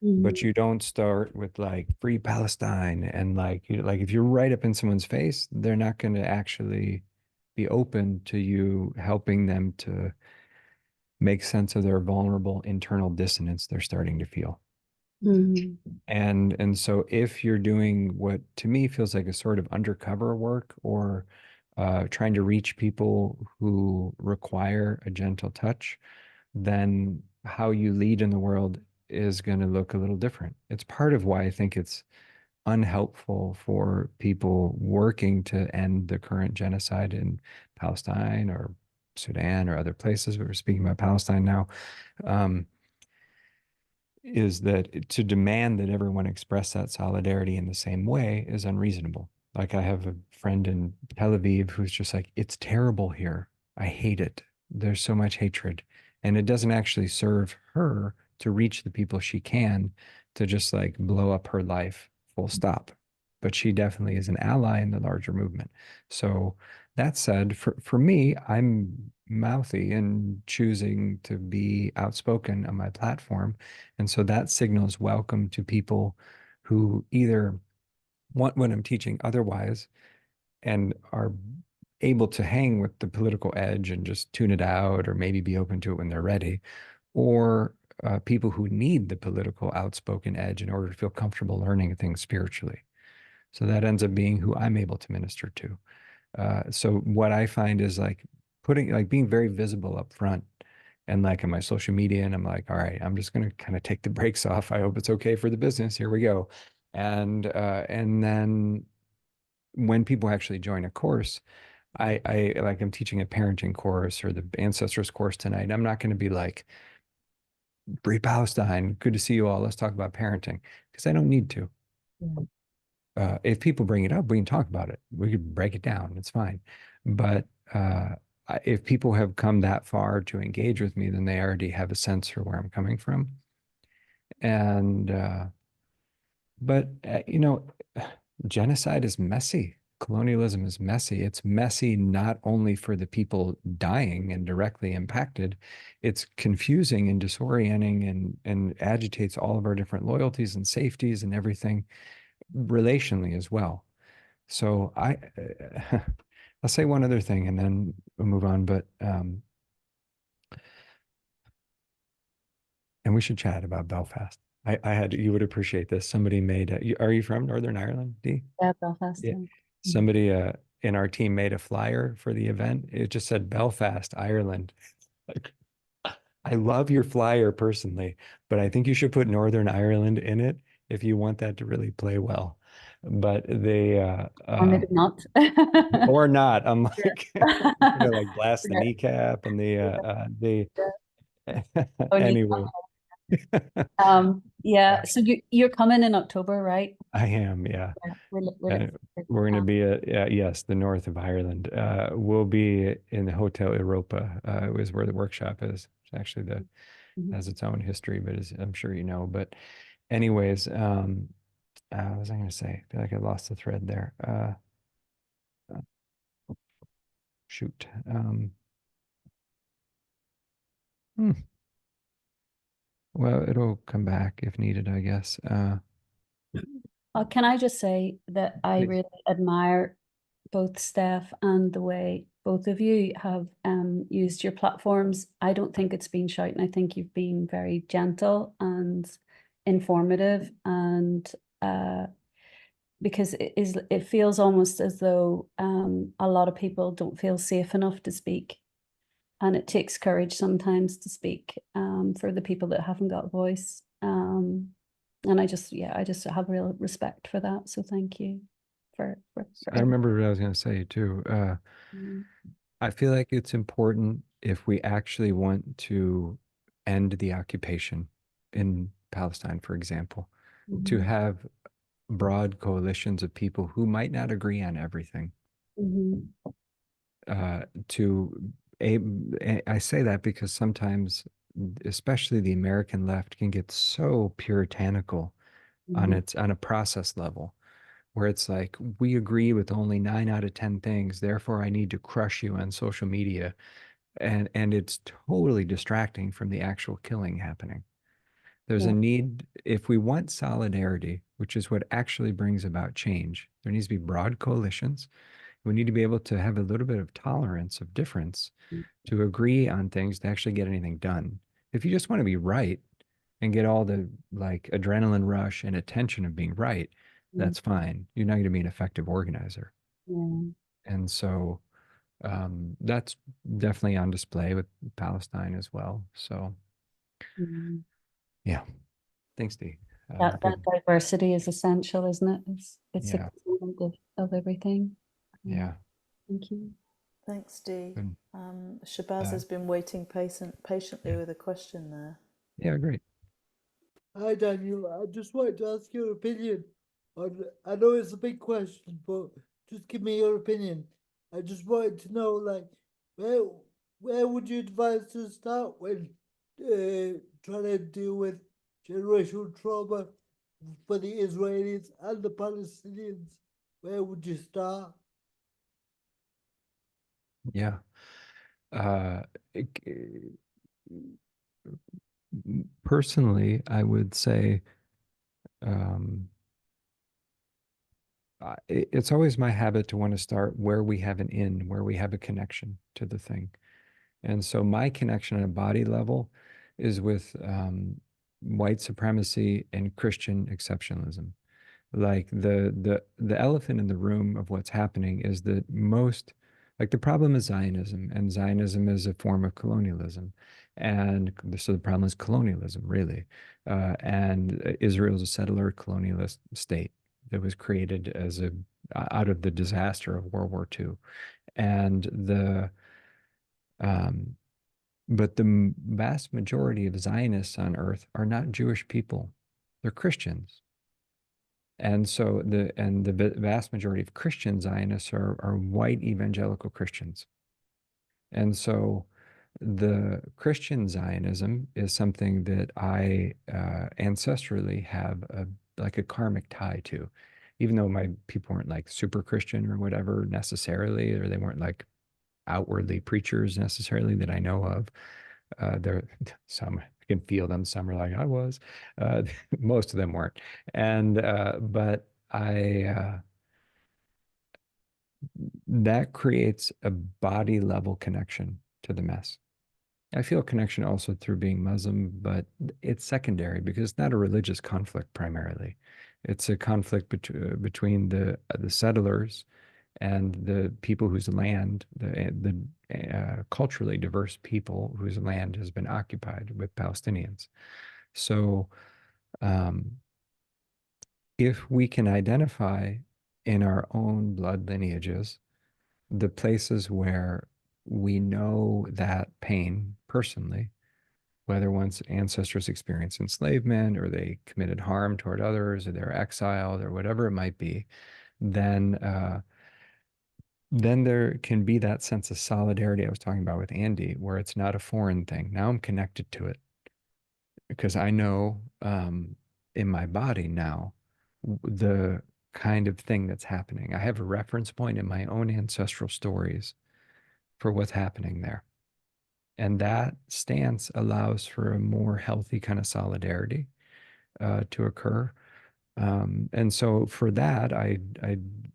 But you don't start with like free Palestine and like like if you're right up in someone's face, they're not going to actually be open to you helping them to make sense of their vulnerable internal dissonance they're starting to feel. And so if you're doing what to me feels like a sort of undercover work, or trying to reach people who require a gentle touch, then how you lead in the world is going to look a little different. It's part of why I think it's unhelpful for people working to end the current genocide in Palestine or Sudan or other places. But we're speaking about Palestine now. Is that to demand that everyone express that solidarity in the same way is unreasonable. Like, I have a friend in Tel Aviv who's just like, it's terrible here. I hate it. There's so much hatred. And it doesn't actually serve her to reach the people she can, to just like blow up her life, full stop. But she definitely is an ally in the larger movement. So that said, for me, I'm mouthy and choosing to be outspoken on my platform. And so that signals welcome to people who either want what I'm teaching otherwise and are able to hang with the political edge and just tune it out, or maybe be open to it when they're ready, or people who need the political outspoken edge in order to feel comfortable learning things spiritually. So that ends up being who I'm able to minister to. So what I find is like being very visible up front, and like on my social media, and I'm like, all right, I'm just going to kind of take the brakes off. I hope it's okay for the business. Here we go. And then when people actually join a course, I like, I'm teaching a parenting course or the ancestors course tonight. I'm not going to be like, Free Palestine, good to see you all. Let's talk about parenting, because I don't need to. If people bring it up, we can talk about it. We could break it down. It's fine. But if people have come that far to engage with me, then they already have a sense for where I'm coming from. And, but, genocide is messy. Colonialism is messy. It's messy not only for the people dying and directly impacted, it's confusing and disorienting and agitates all of our different loyalties and safeties and everything relationally as well. So I'll say one other thing and then we'll move on, but and we should chat about Belfast. You would appreciate this. Somebody made are you from Northern Ireland, Dee? Yeah, Belfast. Yeah. Somebody in our team made a flyer for the event. It just said Belfast, Ireland. Like, I love your flyer personally, but I think you should put Northern Ireland in it if you want that to really play well. but they Or maybe not. or not. I'm like, like blast the Yeah. kneecap and the Oh, anyway. yeah. So you're coming in October, right? I am, yeah. Yeah, we're Uh, looking forward we're going to that. be yes, the north of Ireland. We'll be in the Hotel Europa, is where the workshop is. It's actually Mhm. has its own history, but as I'm sure you know. But anyways, what was I going to say? I feel like I lost the thread there. Shoot. Hmm. Well, it'll come back if needed, I guess. Can I just say that I Please. really admire both Steph and the way both of you have used your platforms. I don't think it's been shouting. I think you've been very gentle and informative, and because it feels almost as though a lot of people don't feel safe enough to speak, and it takes courage sometimes to speak for the people that haven't got a voice. And I just have real respect for that. So thank you for I remember what I was going to say too. everything. I feel like it's important if we actually want to end the occupation in Palestine, for example, to Mhm. have broad coalitions of people who might not agree on everything. Mhm. I say that because sometimes, especially the American left, can get so puritanical on Mhm. its on a process level, where it's like we agree with only 9 out of 10 things, therefore I need to crush you on social media, and it's totally distracting from the actual killing happening. There's Yeah. a need, if we want solidarity, which is what actually brings about change, there needs to be broad coalitions. We need to be able to have a little bit of tolerance of difference to agree on things to actually get anything done. If you just want to be right and get all the like adrenaline rush and attention of being right, Mm. that's fine. You're not going to be an effective organizer. Yeah. And so that's definitely on display with Palestine as well. So Mm. yeah, thanks, Dee. That Good. diversity is essential, isn't it? It's a Yeah, component of everything. yeah. Thank you. Thanks, Dee. Good. Shabazz has been waiting patiently Yeah. with a question there. Yeah, great. Hi, Daniel. I just wanted to ask your opinion on. I know it's a big question, but just give me your opinion. I just wanted to know, like, where where would you advise to start when trying to deal with generational trauma for the Israelis and the Palestinians? Where would you start? Yeah. Uh, Personally, I would say um, it's always my habit to want to start where we have an in, where we have a connection to the thing. And so my connection on a body level is with white supremacy and Christian exceptionalism. Like the elephant in the room of what's happening is that most, like, the problem is Zionism, and Zionism is a form of colonialism. And so the problem is colonialism, really. And Israel is a settler colonialist state that was created as a out of the disaster of World War II. And um, but the vast majority of Zionists on earth are not Jewish people. They're Christians. And so the vast majority of Christian Zionists are white evangelical Christians. And so the Christian Zionism is something that I ancestrally have like a karmic tie to, even though my people weren't like super Christian or whatever necessarily, or they weren't like outwardly preachers necessarily that I know of. There, some I can feel them. Some are like I was. Most of them weren't. And but that creates a body level connection to the mess. I feel a connection also through being Muslim, but it's secondary because it's not a religious conflict primarily. It's a conflict between the settlers and the people whose land, the culturally diverse people whose land has been occupied with Palestinians. So, um, if we can identify in our own blood lineages the places where we know that pain personally, whether one's ancestors experienced enslavement or they committed harm toward others or they're exiled or whatever it might be, then there can be that sense of solidarity I was talking about with Andy, where it's not a foreign thing. Now I'm connected to it because I know in my body now the kind of thing that's happening. I have a reference point in my own ancestral stories for what's happening there. And that stance allows for a more healthy kind of solidarity to occur. And so for that,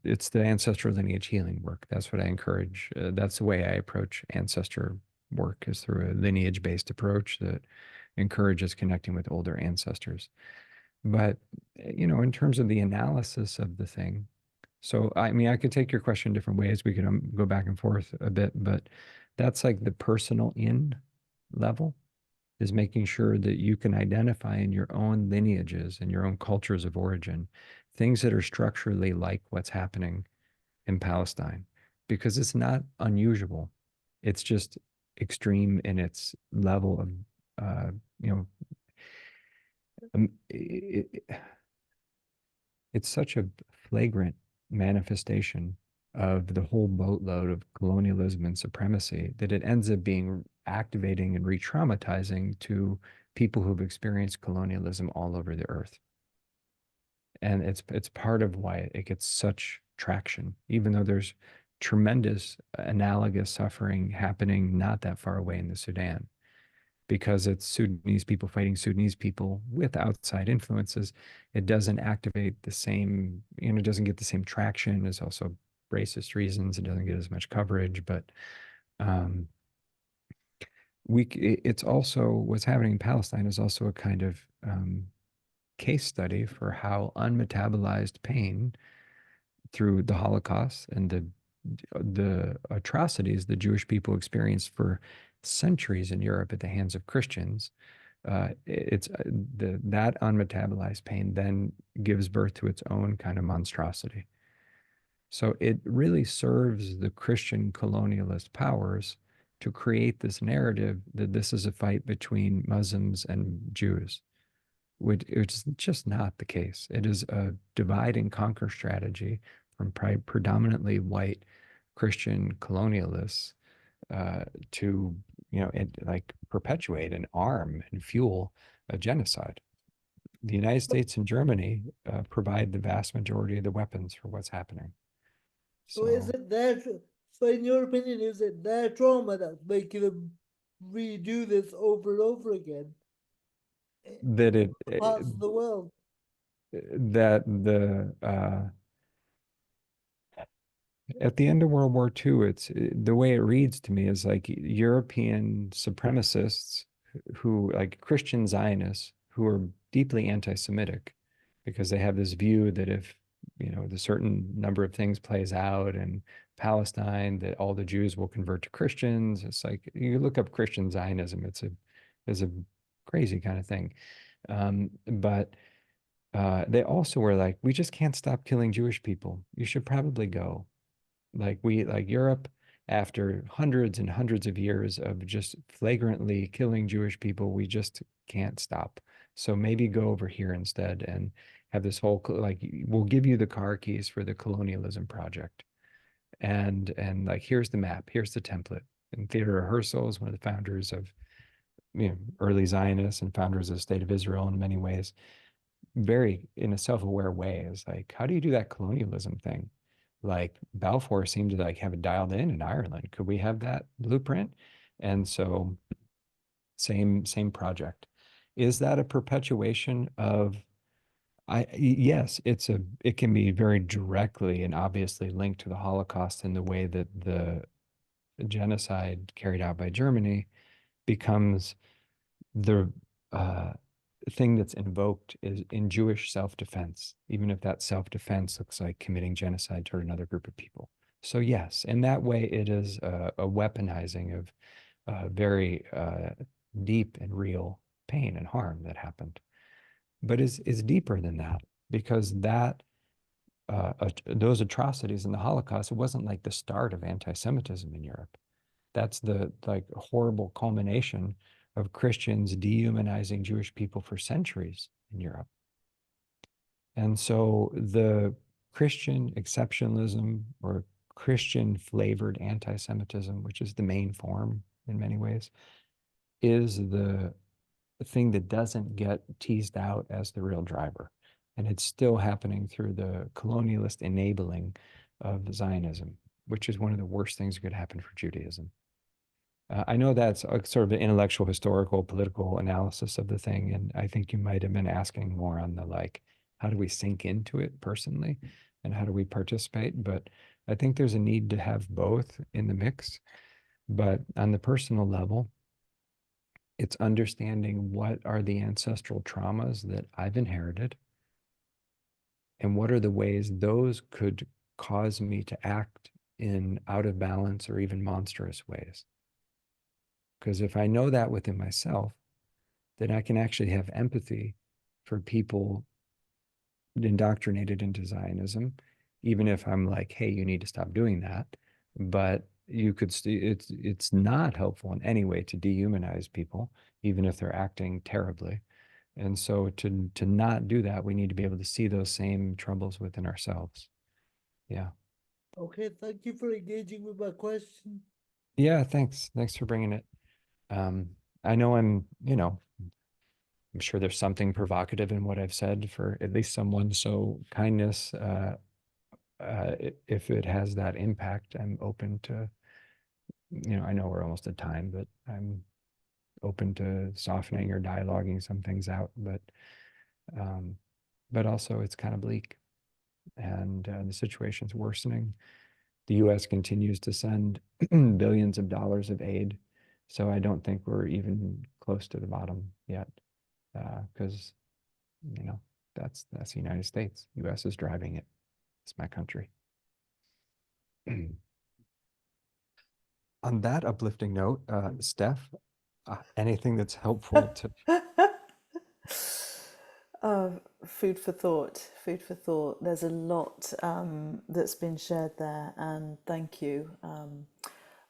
it's the ancestral lineage healing work. That's what I encourage. That's the way I approach ancestor work, is through a lineage-based approach that encourages connecting with older ancestors. But, in terms of the analysis of the thing, so I mean, I could take your question different ways. We could go back and forth a bit, but that's like the personal in level, is making sure that you can identify in your own lineages and your own cultures of origin things that are structurally like what's happening in Palestine, because it's not unusual. It's just extreme in its level of, you know, it's such a flagrant manifestation of the whole boatload of colonialism and supremacy that it ends up being activating and re-traumatizing to people who've experienced colonialism all over the earth. And it's part of why it gets such traction, even though there's tremendous analogous suffering happening not that far away in the Sudan, because it's Sudanese people fighting Sudanese people with outside influences. It doesn't activate the same, it doesn't get the same traction. There's also racist reasons. It doesn't get as much coverage, but it's also, what's happening in Palestine is also a kind of case study for how unmetabolized pain through the Holocaust and the atrocities the Jewish people experienced for centuries in Europe at the hands of Christians, that unmetabolized pain then gives birth to its own kind of monstrosity. So it really serves the Christian colonialist powers to create this narrative that this is a fight between Muslims and Jews, which is just not the case. It is a divide and conquer strategy from predominantly white Christian colonialists to, like perpetuate and arm and fuel a genocide. The United States and Germany provide the vast majority of the weapons for what's happening. So is it their, so in your opinion, is it their trauma that's making them redo this over and over again? That it Parts of the world. that the at the end of World War II, it's the way it reads to me is like European supremacists who, like Christian Zionists, who are deeply anti-Semitic, because they have this view that if, the certain number of things plays out in Palestine, that all the Jews will convert to Christians. It's like, you look up Christian Zionism, it's a crazy kind of thing. But they also were like, we just can't stop killing Jewish people. You should probably go. Like Europe, after hundreds and hundreds of years of just flagrantly killing Jewish people, we just can't stop. So maybe go over here instead and have this whole, like, we'll give you the car keys for the colonialism project. And like, here's the map, here's the template. And Theodore Herzl is one of the founders of, early Zionists and founders of the State of Israel in many ways. Very in a self-aware way, is like, how do you do that colonialism thing? Like Balfour seemed to like have it dialed in Ireland. Could we have that blueprint? And so same project. Is that a perpetuation of, yes, it can be very directly and obviously linked to the Holocaust in the way that the genocide carried out by Germany becomes the thing that's invoked is in Jewish self-defense, even if that self-defense looks like committing genocide toward another group of people. So yes, in that way, it is a weaponizing of very deep and real pain and harm that happened. But is deeper than that. because that those atrocities in the Holocaust, it wasn't like the start of anti-Semitism in Europe. That's the like horrible culmination of Christians dehumanizing Jewish people for centuries in Europe. And so the Christian exceptionalism or Christian flavored anti-Semitism, which is the main form in many ways, is the thing that doesn't get teased out as the real driver. And it's still happening through the colonialist enabling of Zionism, which is one of the worst things that could happen for Judaism. I know that's a sort of an intellectual, historical, political analysis of the thing. And I think you might have been asking more on the like, how do we sink into it personally and how do we participate? But I think there's a need to have both in the mix. But on the personal level, it's understanding what are the ancestral traumas that I've inherited and what are the ways those could cause me to act in out of balance or even monstrous ways. Because if I know that within myself, then I can actually have empathy for people indoctrinated into Zionism, even if I'm like, hey, you need to stop doing that. But you could it's not helpful in any way to dehumanize people, even if they're acting terribly. And so to not do that, we need to be able to see those same troubles within ourselves. Yeah. Okay, thank you for engaging with my question. Yeah, thanks. Thanks for bringing it. I know I'm sure there's something provocative in what I've said for at least someone. So kindness, if it has that impact, I'm open to, I know we're almost at time, but I'm open to softening or dialoguing some things out. But also it's kind of bleak, and the situation's worsening. The U.S. continues to send billions of dollars of aid. So I don't think we're even close to the bottom yet, because, that's the United States. U.S. is driving it. It's my country. On that uplifting note, Steph, anything that's helpful to... Food for thought. Food for thought. There's a lot that's been shared there, and thank you.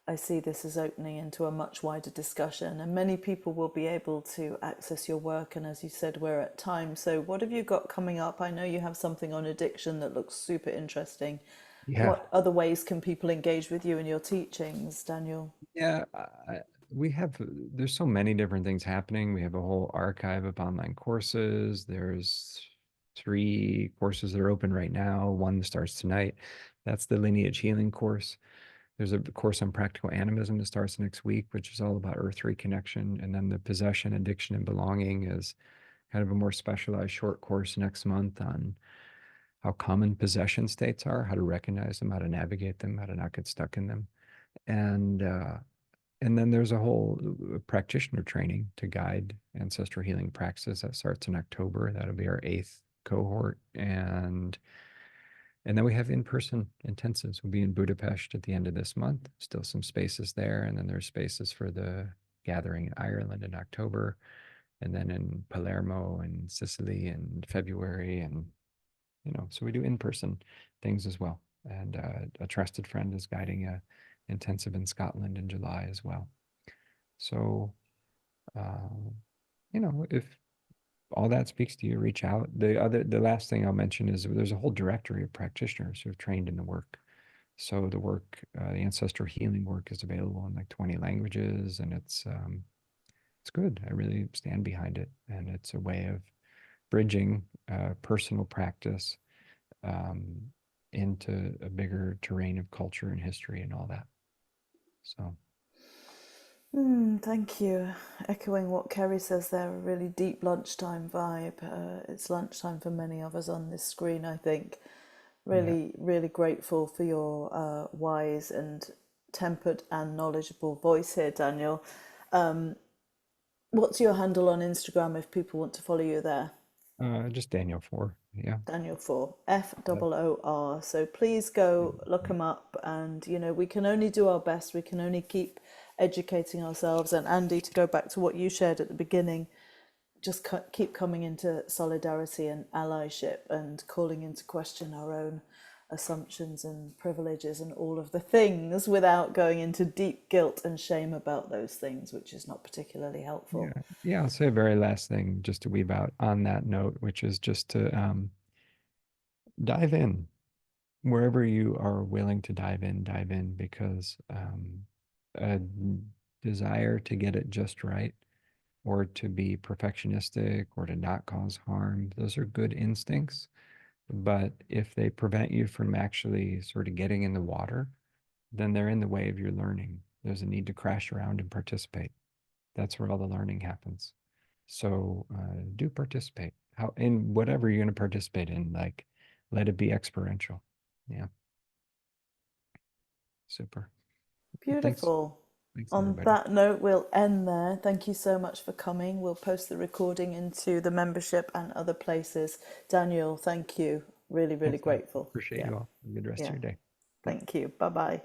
I see this as opening into a much wider discussion, and many people will be able to access your work. And as you said, we're at time. So, what have you got coming up? I know you have something on addiction that looks super interesting. Yeah. What other ways can people engage with you and your teachings, Daniel? Yeah, there's so many different things happening. We have a whole archive of online courses. There's 3 courses that are open right now. One that starts tonight. That's the lineage healing course. There's a course on practical animism that starts next week, which is all about earth reconnection. And then the possession, addiction, and belonging is kind of a more specialized short course next month on how common possession states are, how to recognize them, how to navigate them, how to not get stuck in them. And then there's a whole practitioner training to guide ancestral healing practices that starts in October. That'll be our 8th cohort. And then we have in-person intensives. We'll be in Budapest at the end of this month. Still some spaces there. And then there's spaces for the gathering in Ireland in October. And then in Palermo and Sicily in February. And, so we do in-person things as well. And a trusted friend is guiding a intensive in Scotland in July as well. So, if all that speaks to you, reach out. The last thing I'll mention is there's a whole directory of practitioners who have trained in the work. So the work, the ancestral healing work, is available in like 20 languages, and it's good. I really stand behind it, and it's a way of bridging personal practice into a bigger terrain of culture and history and all that. So. Thank you. Echoing what Kerry says there, a really deep lunchtime vibe. It's lunchtime for many of us on this screen, I think. Really, really grateful for your wise and tempered and knowledgeable voice here, Daniel. What's your handle on Instagram if people want to follow you there? Just Daniel Foor. Yeah. Daniel Foor, Foor. So please go look him up, and we can only do our best. We can only keep educating ourselves. And Andy, to go back to what you shared at the beginning, just keep coming into solidarity and allyship and calling into question our own assumptions and privileges and all of the things without going into deep guilt and shame about those things, which is not particularly helpful. Yeah, I'll say a very last thing just to weave out on that note, which is just to dive in wherever you are willing to dive in, because a desire to get it just right, or to be perfectionistic, or to not cause harm, those are good instincts. But if they prevent you from actually sort of getting in the water, then they're in the way of your learning. There's a need to crash around and participate. That's where all the learning happens. So do participate. How in whatever you're going to participate in, like, let it be experiential. Yeah. Super. Beautiful. Thanks On everybody. that note, we'll end there. Thank you so much for coming. We'll post the recording into the membership and other places. Daniel, thank you. Really, really Thanks, man. grateful. Appreciate you all. Have a good rest of your day. Thank you. Bye-bye.